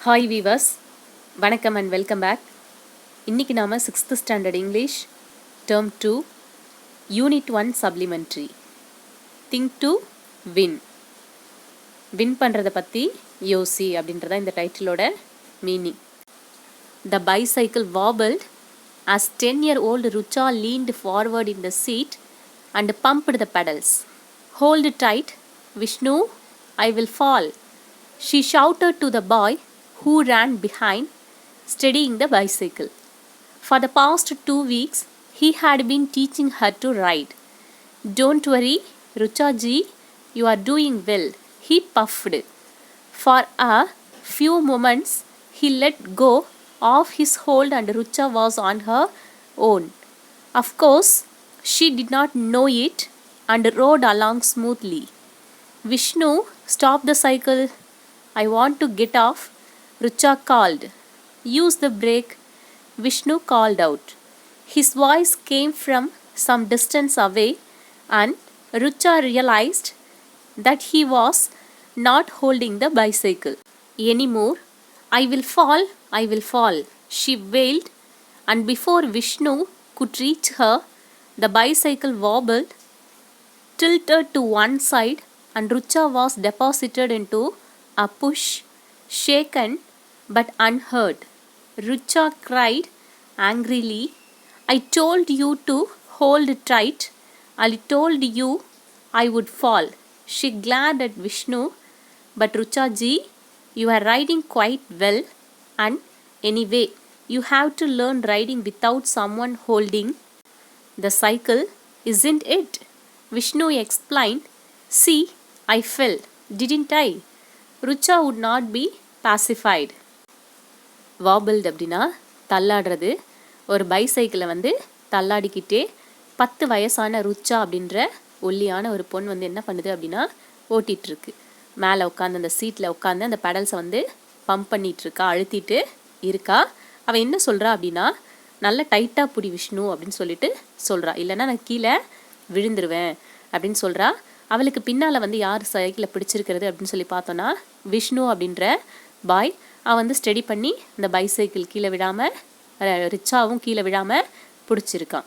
Hi viewers, வணக்கம் and welcome back. இன்றைக்கி நாம் 6th standard English term 2 unit 1 supplementary think to win பண்ணுறதை பற்றி யோசி அப்படின்றத இந்த டைட்டிலோட meaning. The bicycle wobbled as 10-year-old Rucha leaned forward in the seat and pumped the pedals. Hold tight, Vishnu, I will fall, she shouted to the boy who ran behind, steadying the bicycle. For the past 2 weeks, he had been teaching her to ride. Don't worry, Rucha ji, you are doing well, he puffed. For a few moments, he let go of his hold and Rucha was on her own. Of course, she did not know it and rode along smoothly. Vishnu, stop the cycle. I want to get off, Rucha called. Use the brake, Vishnu called out. His voice came from some distance away and Rucha realized that he was not holding the bicycle anymore. I will fall, she wailed, and before Vishnu could reach her, the bicycle wobbled, tilted to one side, and Rucha was deposited into a push, shaken but unhurt. Rucha cried angrily, I told you to hold tight. I told you I would fall. She glared at Vishnu, but Rucha ji, you are riding quite well, and anyway, you have to learn riding without someone holding the cycle, isn't it? Vishnu explained. See, I fell, didn't I? Rucha would not be pacified. வாபிள்டு அப்படின்னா தள்ளாடுறது. ஒரு பைசைக்கிளை தள்ளாடிக்கிட்டே 10 வயசான ருச்சா அப்படின்ற ஒல்லியான ஒரு பொண்ணு என்ன பண்ணுது அப்படின்னா ஓட்டிகிட்ருக்கு. மேலே உட்காந்து அந்த சீட்டில் உட்காந்து அந்த பெடல்ஸை பம்ப் பண்ணிகிட்ருக்கா, அழுத்திட்டு இருக்கா. அவள் என்ன சொல்கிறா அப்படின்னா, நல்ல டைட்டாக பிடி விஷ்ணு அப்படின்னு சொல்லிட்டு சொல்கிறா, இல்லைன்னா நான் கீழே விழுந்துருவேன் அப்படின்னு சொல்கிறா. அவளுக்கு பின்னால் யார் சைக்கிளை பிடிச்சிருக்கிறது அப்படின்னு சொல்லி பார்த்தோன்னா விஷ்ணு அப்படின்ற பாய். அவன் ஸ்டடி பண்ணி இந்த பைசைக்கிள் கீழே விழாமல், ரிச்சாவும் கீழே விழாமல் பிடிச்சிருக்கான்.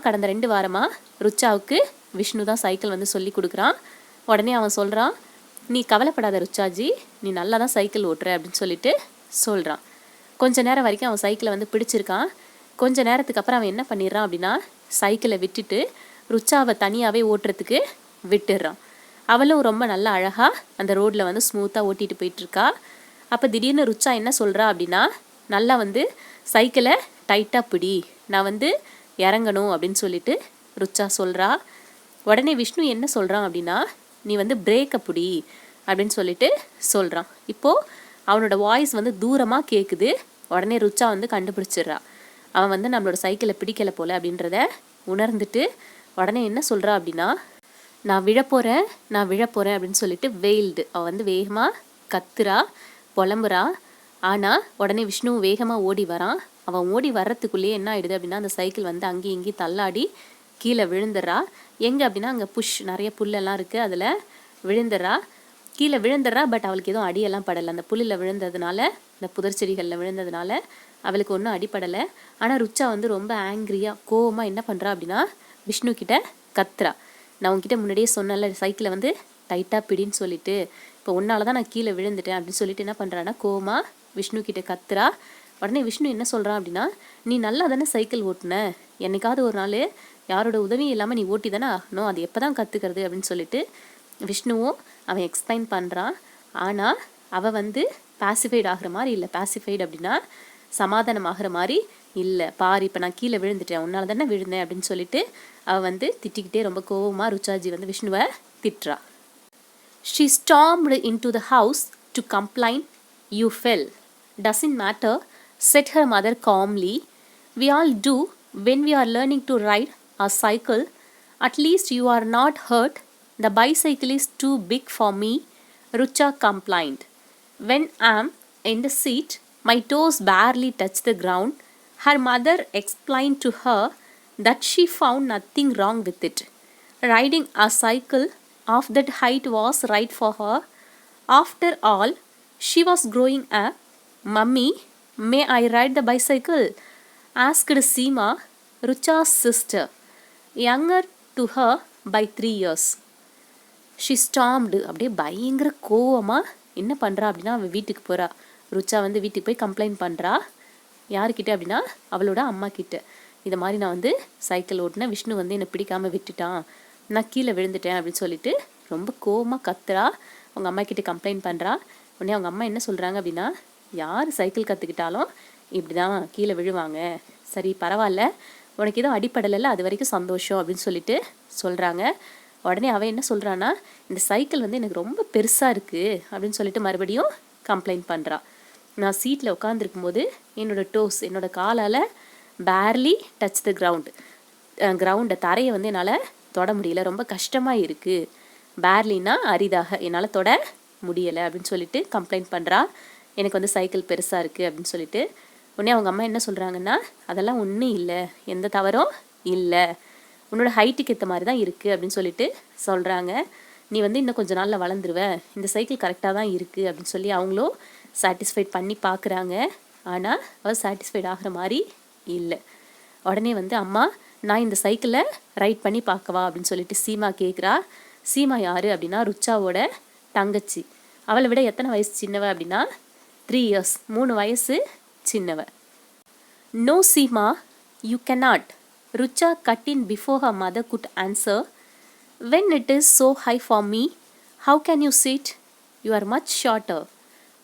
கடந்த 2 வாரமாக ருச்சாவுக்கு விஷ்ணு தான் சைக்கிள் சொல்லி கொடுக்குறான். உடனே அவன் சொல்கிறான், நீ கவலைப்படாத ருச்சாஜி, நீ நல்லா தான் சைக்கிள் ஓட்டுற அப்படின்னு சொல்லிட்டு சொல்கிறான். கொஞ்ச நேரம் வரைக்கும் அவன் சைக்கிளை பிடிச்சிருக்கான். கொஞ்ச நேரத்துக்கு அப்புறம் அவன் என்ன பண்ணிடுறான் அப்படின்னா, சைக்கிளை விட்டுட்டு ருச்சாவை தனியாகவே ஓட்டுறதுக்கு விட்டுடுறான். அவளும் ரொம்ப நல்லா அழகாக அந்த ரோட்டில் ஸ்மூத்தாக ஓட்டிகிட்டு போயிட்டுருக்கா. அப்போ திடீர்னு ருச்சா என்ன சொல்கிறா அப்படின்னா, நல்லா சைக்கிளை டைட்டாக பிடி, நான் இறங்கணும் அப்படின்னு சொல்லிட்டு ருச்சா சொல்கிறா. உடனே விஷ்ணு என்ன சொல்கிறான் அப்படின்னா, நீ பிரேக்கை பிடி அப்படின்னு சொல்லிட்டு சொல்கிறான். இப்போது அவனோட வாய்ஸ் தூரமாக கேட்குது. உடனே ருச்சா கண்டுபிடிச்சிட்றா, அவன் நம்மளோட சைக்கிளை பிடிக்கலை போல் அப்படின்றத உணர்ந்துட்டு உடனே என்ன சொல்கிறா அப்படின்னா, நான் விழப்போகிறேன் அப்படின்னு சொல்லிட்டு வெயில்டு. அவள் வேகமாக கத்துறா, புலம்புறா. ஆனால் உடனே விஷ்ணு வேகமாக ஓடி வரான். அவன் ஓடி வர்றதுக்குள்ளேயே என்ன ஆகிடுது அப்படின்னா, அந்த சைக்கிள் அங்கேயும் இங்கேயும் தள்ளாடி கீழே விழுந்துடுறா. எங்கே அப்படின்னா, அங்கே புஷ் நிறைய புல்லெல்லாம் இருக்குது, அதில் கீழே விழுந்துடுறா. பட் அவளுக்கு எதுவும் அடியெல்லாம் படலை. அந்த புல்லில் விழுந்ததுனால, இந்த புதர் செடிகளில் விழுந்ததுனால அவளுக்கு ஒன்றும் அடிப்படலை. ஆனால் ருச்சா ரொம்ப ஆங்க்ரியாக கோவமாக என்ன பண்ணுறா அப்படின்னா, விஷ்ணு கிட்ட கத்துறா. நான் உங்ககிட்ட முன்னாடியே சொன்னல, சைக்கிளை டைட்டாக பிடின்னு சொல்லிட்டு, இப்போ உன்னால தான் நான் கீழே விழுந்துட்டேன் அப்படின்னு சொல்லிட்டு என்ன பண்ணுறான்னா, கோவமாக விஷ்ணு கிட்ட கத்துறா. உடனே விஷ்ணு என்ன சொல்கிறான் அப்படின்னா, நீ நல்லா தானே சைக்கிள் ஓட்டுன, என்னைக்காவது ஒரு நாள் யாரோட உதவியும் இல்லாமல் நீ ஓட்டி தானே ஆகணும், அது எப்போ தான் கற்றுக்கிறது அப்படின்னு சொல்லிட்டு விஷ்ணுவும் அவன் எக்ஸ்பிளைன் பண்ணுறான். ஆனால் அவள் பாசிஃபைடு ஆகிற மாதிரி இல்லை. பாசிஃபைடு அப்படின்னா சமாதானம் ஆகிற மாதிரி இல்லை. பாரு, இப்போ நான் கீழே விழுந்துட்டேன், உன்னால தானே விழுந்தேன் அப்படின்னு சொல்லிட்டு அவள் திட்டிக்கிட்டே ரொம்ப கோவமாக ருச்சாஜி விஷ்ணுவை திட்டுறா. She stormed into the house to complain. You fell. Doesn't matter, said her mother calmly. We all do when we are learning to ride a cycle. At least you are not hurt. The bicycle is too big for me, Rucha complained. When I'm in the seat, my toes barely touch the ground. Her mother explained to her that she found nothing wrong with it. Riding a cycle of that height was right for her. After all, She was growing up. Mummy, may I ride the bicycle? Asked Seema, Rucha's sister, younger to her by 3 years. She stormed. அப்படியே பயங்கர கோவமாக என்ன பண்ணுறா அப்படின்னா அவள் வீட்டுக்கு போகிறா. ருச்சா வந்து வீட்டுக்கு போய் கம்ப்ளைண்ட் பண்ணுறா. யாருக்கிட்ட அப்படின்னா அவளோட அம்மா கிட்ட. இதை மாதிரி நான் வந்து சைக்கிள் ஓட்டினேன், விஷ்ணு வந்து என்னை பிடிக்காமல் விட்டுட்டான், நான் கீழே விழுந்துட்டேன் அப்படின்னு சொல்லிட்டு ரொம்ப கோவமாக கத்துறா. அவங்க அம்மா கிட்ட கம்ப்ளைண்ட் பண்ணுறா. உடனே அவங்க அம்மா என்ன சொல்கிறாங்க அப்படின்னா, யார் சைக்கிள் கற்றுக்கிட்டாலும் இப்படி தான் கீழே விழுவாங்க, சரி பரவாயில்ல, உனக்கு எதுவும் அடிப்படலைல்ல, அது வரைக்கும் சந்தோஷம் அப்படின்னு சொல்லிட்டு சொல்கிறாங்க. உடனே அவன் என்ன சொல்கிறான்னா, இந்த சைக்கிள் வந்து எனக்கு ரொம்ப பெருசாக இருக்குது அப்படின்னு சொல்லிட்டு மறுபடியும் கம்ப்ளைண்ட் பண்ணுறா. நான் சீட்டில் உட்காந்துருக்கும் போது என்னோடய டோஸ், என்னோடய காலால் பேர்லி டச் த கிரவுண்டை தரையை வந்து என்னால் தொட முடியல, ரொம்ப கஷ்டமாக இருக்குது, பேர்லினா அரிதாக என்னால் தொட முடியலை அப்படின்னு சொல்லிட்டு கம்ப்ளைண்ட் பண்ணுறா. எனக்கு வந்து சைக்கிள் பெருசாக இருக்குது அப்படின்னு சொல்லிட்டு. உடனே அவங்க அம்மா என்ன சொல்கிறாங்கன்னா, அதெல்லாம் ஒன்றும் இல்லை, எந்த தவறும் இல்லை, உன்னோட ஹைட்டுக்கு ஏற்ற மாதிரி தான் இருக்குது அப்படின்னு சொல்லிட்டு சொல்கிறாங்க. நீ வந்து இன்னும் கொஞ்சம் நாளில் வளர்ந்துருவ, இந்த சைக்கிள் கரெக்டாக தான் இருக்குது அப்படின்னு சொல்லி அவங்களும் சாட்டிஸ்ஃபைட் பண்ணி பார்க்குறாங்க. ஆனால் அவள் சாட்டிஸ்ஃபைட் ஆகிற மாதிரி இல்லை. உடனே வந்து அம்மா, நான் இந்த சைக்கிளை ரைட் பண்ணி பார்க்கவா அப்படின்னு சொல்லிட்டு சீமா கேட்குறா. சீமா யார் அப்படின்னா ருச்சாவோட தங்கச்சி. அவளை விட எத்தனை வயசு சின்னவ அப்படின்னா 3 years, 3 வயசு சின்னவ. No Seema, you cannot. Rucha cut in before her mother could answer. When it is so high for me, how can you sit? You are much shorter.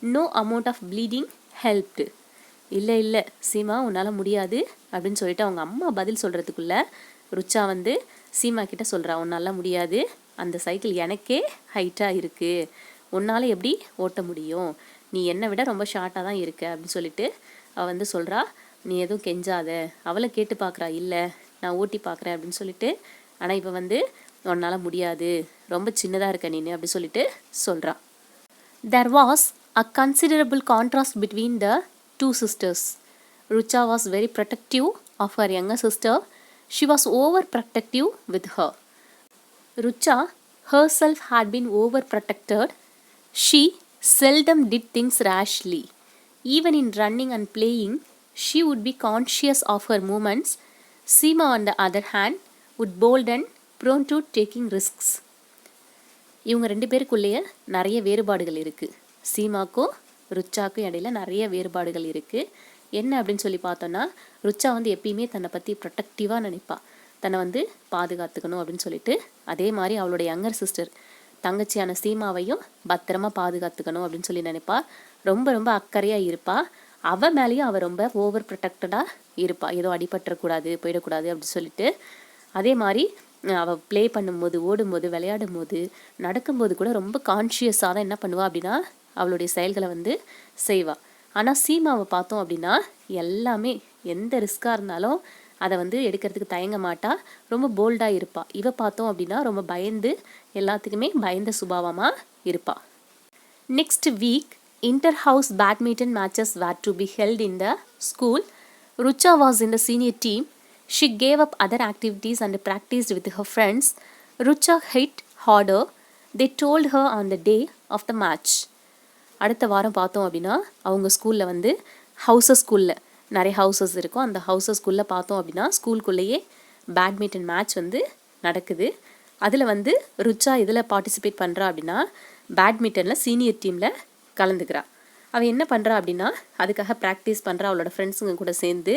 No amount of bleeding helped. இல்லை சீமா, உன்னால் முடியாது அப்படின்னு சொல்லிட்டு அவங்க அம்மா பதில் சொல்கிறதுக்குள்ளே ருச்சா வந்து சீமா கிட்ட சொல்கிறா, உன்னால் முடியாது, அந்த சைக்கிள் எனக்கே ஹைட்டாக இருக்குது, உன்னால் எப்படி ஓட்ட முடியும், நீ என்னை விட ரொம்ப ஷார்ட்டாக தான் இருக்க அப்படின்னு சொல்லிட்டு அவள் வந்து சொல்கிறா. நீ எதுவும் கெஞ்சாத. அவளை கேட்டு பார்க்குறா, இல்லை நான் ஓட்டி பார்க்குறேன் அப்படின்னு சொல்லிட்டு. ஆனால் இப்போ வந்து உன்னால் முடியாது, ரொம்ப சின்னதாக இருக்க நீ அப்படி சொல்லிட்டு சொல்கிறா. There was a considerable contrast between the two sisters. Rucha was very protective of her younger sister. She was overprotective with her. Rucha herself had been overprotected. She seldom did things rashly. Even in running and playing, she would be conscious of her movements. Seema, on the other hand, would bold and prone to taking risks. இவங்க 2 பேருக்குள்ளேயே நிறைய வேறுபாடுகள் இருக்குது. சீமாக்கும் ருச்சாக்கும் இடையில நிறைய வேறுபாடுகள் இருக்குது. என்ன அப்படின்னு சொல்லி பார்த்தோன்னா, ருச்சா வந்து எப்பயுமே தன்னை பற்றி ப்ரொடெக்டிவாக நினைப்பா, தன்னை வந்து பாதுகாத்துக்கணும் அப்படின்னு சொல்லிட்டு. அதே மாதிரி அவளோட யங்கர் சிஸ்டர் தங்கச்சியான சீமாவையும் பத்திரமா பாதுகாத்துக்கணும் அப்படின்னு சொல்லி நினைப்பா. ரொம்ப ரொம்ப அக்கறையாக இருப்பா. அவள் மேலேயும் அவள் ரொம்ப ஓவர் ப்ரொடெக்டடாக இருப்பாள், ஏதோ அடிபட்டுறக்கூடாது, போயிடக்கூடாது அப்படின்னு சொல்லிட்டு. அதே மாதிரி அவள் ப்ளே பண்ணும்போது, ஓடும்போது, விளையாடும் போது, நடக்கும்போது கூட ரொம்ப கான்ஷியஸாக தான் என்ன பண்ணுவாள் அப்படின்னா அவளுடைய செயல்களை வந்து செய்வாள். ஆனால் சீமாவை பார்த்தோம் அப்படின்னா எல்லாமே எந்த ரிஸ்காக இருந்தாலும் அதை வந்து எடுக்கிறதுக்கு தயங்க மாட்டா, ரொம்ப போல்டாக இருப்பாள். இவ பார்த்தோம் அப்படின்னா ரொம்ப பயந்து, எல்லாத்துக்குமே பயந்த சுபாவமாக இருப்பாள். Next week inter-house badminton matches were to be held in the school. Rucha was in the senior team. She gave up other activities and practiced with her friends. Rucha hit harder, they told her on the day of the match. அடுத்த வாரம் பார்த்தோம் அப்படின்னா அவங்க ஸ்கூலில் வந்து ஸ்கூலில் நிறைய houses இருக்கும். அந்த ஸ்கூலில் பார்த்தோம் அப்படின்னா ஸ்கூலுக்குள்ளேயே பேட்மிண்டன் மேட்ச் வந்து நடக்குது. அதில் வந்து ருச்சா இதில் பார்ட்டிசிபேட் பண்ணுறா அப்படின்னா பேட்மிண்டனில் சீனியர் டீமில் கலந்துக்கிறா. அவள் என்ன பண்ணுறா அப்படின்னா அதுக்காக ப்ராக்டிஸ் பண்ணுறா. அவளோட ஃப்ரெண்ட்ஸுங்க கூட சேர்ந்து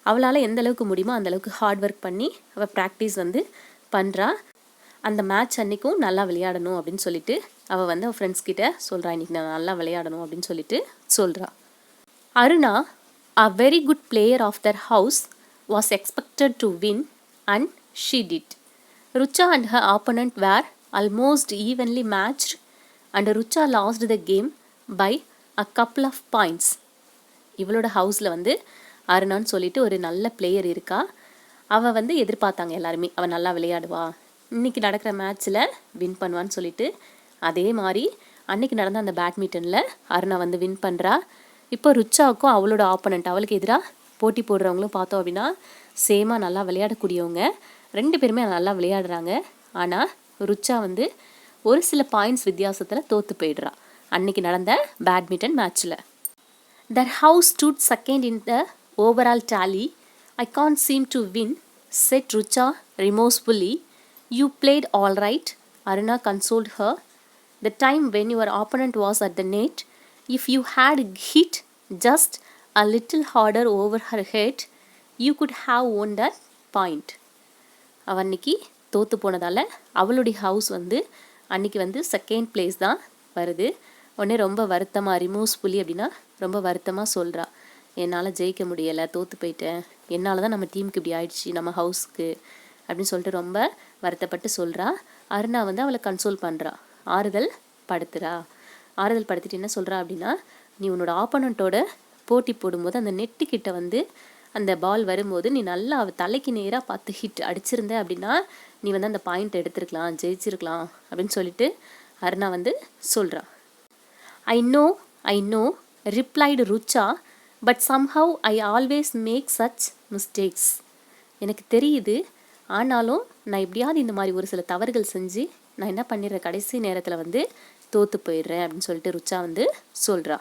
அவளால் எந்த அளவுக்கு முடியுமோ அந்தளவுக்கு ஹார்ட் ஒர்க் பண்ணி அவள் ப்ராக்டிஸ் வந்து பண்ணுறா. அந்த மேட்ச் அன்றைக்கும் நல்லா விளையாடணும் அப்படின்னு சொல்லிட்டு அவள் வந்து அவள் ஃப்ரெண்ட்ஸ் கிட்ட சொல்கிறா, இன்றைக்கி நான் நல்லா விளையாடணும் அப்படின்னு சொல்லிட்டு சொல்கிறா. Aruna, a very good player of their house, was expected to win and she did. Rucha and her opponent were almost evenly matched and Rucha lost the game by a couple of points. இவளோட ஹவுஸில் வந்து அருணான்னு சொல்லிட்டு ஒரு நல்ல player இருக்கா. அவள் வந்து எதிர்பார்த்தாங்க எல்லாருமே, அவள் நல்லா விளையாடுவா, இன்றைக்கி நடக்கிற மேட்ச்சில் வின் பண்ணுவான்னு சொல்லிட்டு. அதே மாதிரி அன்றைக்கி நடந்த அந்த பேட்மிண்டனில் அருணா வந்து வின் பண்ணுறா. இப்போ ருச்சாவுக்கும் அவளோட ஆப்போனண்ட், அவளுக்கு எதிராக போட்டி போடுறவங்களும் பார்த்தோம் அப்படின்னா சேமாக நல்லா விளையாடக்கூடியவங்க. 2 பேருமே நல்லா விளையாடுறாங்க. ஆனால் ருச்சா வந்து ஒரு சில பாயிண்ட்ஸ் வித்தியாசத்தில் தோற்று போயிடுறா. அன்னைக்கு நடந்த பேட்மிண்டன் மேட்ச்சில். Their house stood second in the overall tally. I can't seem to win, said Rucha remorsefully. You played all right, Aruna consoled her. The time when your opponent was at the net, if you had hit just a little harder over her head, you could have won that point. அவள் அன்னைக்கு தோற்று போனதால் அவளுடைய house அன்னைக்கு second place தான் வருது. உடனே ரொம்ப வருத்தமாக, ரிமோர்ஸ்ஃபுல்லி அப்படின்னா ரொம்ப வருத்தமாக சொல்கிறா, என்னால் ஜெயிக்க முடியலை, தோற்று போயிட்டேன், என்னால் தான் நம்ம டீமுக்கு இப்படி ஆயிடுச்சு, நம்ம ஹவுஸ்க்கு அப்படின்னு சொல்லிட்டு ரொம்ப வருத்தப்பட்டு சொல்கிறா. அருணா அவளை கன்சோல் பண்ணுறா, ஆறுதல் படுத்திட்டு என்ன சொல்கிறா அப்படின்னா, நீ உன்னோட ஆப்போனண்ட்டோட போட்டி போடும்போது அந்த நெட்டுக்கிட்ட அந்த பால் வரும்போது நீ நல்லா அவள் தலைக்கு நேராக பார்த்து ஹிட் அடிச்சிருந்த அப்படின்னா நீ அந்த பாயிண்ட் எடுத்துருக்கலாம், ஜெயிச்சிருக்கலாம் அப்படின்னு சொல்லிட்டு அருணா சொல்கிறா. I know, replied Rucha, but somehow I always make such mistakes. எனக்கு தெரியுது, ஆனாலும் நான் எப்படியாவது இந்த மாதிரி ஒரு சில தவறுகள் செஞ்சு நான் என்ன பண்ணிடுறேன், கடைசி நேரத்தில் தோற்று போயிடுறேன் அப்படின்னு சொல்லிட்டு ருச்சா சொல்கிறா.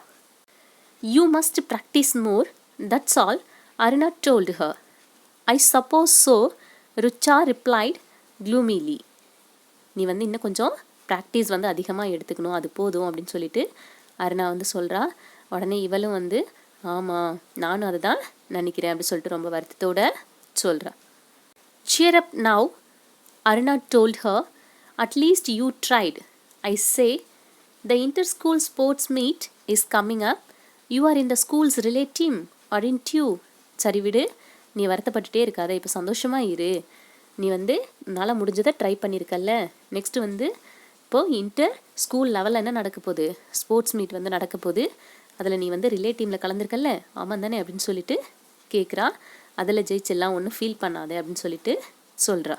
You must practice more, that's all, Aruna told her. I suppose so, Rucha replied gloomily. நீ இன்னும் கொஞ்சம் ப்ராக்டிஸ் அதிகமாக எடுத்துக்கணும், அது போதும் அப்படின்னு சொல்லிட்டு அருணா சொல்கிறா. உடனே இவளும் ஆமாம் நானும் அதை தான் நினைக்கிறேன் அப்படின்னு சொல்லிட்டு ரொம்ப வருத்தத்தோடு சொல்கிறா. Cheer up now, Aruna told her. At least you tried. I say, the inter-school sports meet is coming up. You are in the school's relay team, aren't you? சரி விடு, நீ வருத்தப்பட்டுட்டே இருக்காத, இப்போ சந்தோஷமாக இரு. நீ உன்னால் முடிஞ்சதை ட்ரை பண்ணியிருக்கல்ல. நெக்ஸ்ட்டு இப்போது இன்டர் ஸ்கூல் லெவலில் என்ன நடக்க போகுது, ஸ்போர்ட்ஸ் மீட் நடக்க போகுது, அதில் நீ ரிலே டீமில் கலந்துருக்கல்ல, ஆமாம் தானே அப்படின்னு சொல்லிட்டு கேட்குறா. அதில் ஜெயிச்செல்லாம் ஒன்றும் ஃபீல் பண்ணாதே அப்படின்னு சொல்லிட்டு சொல்கிறா.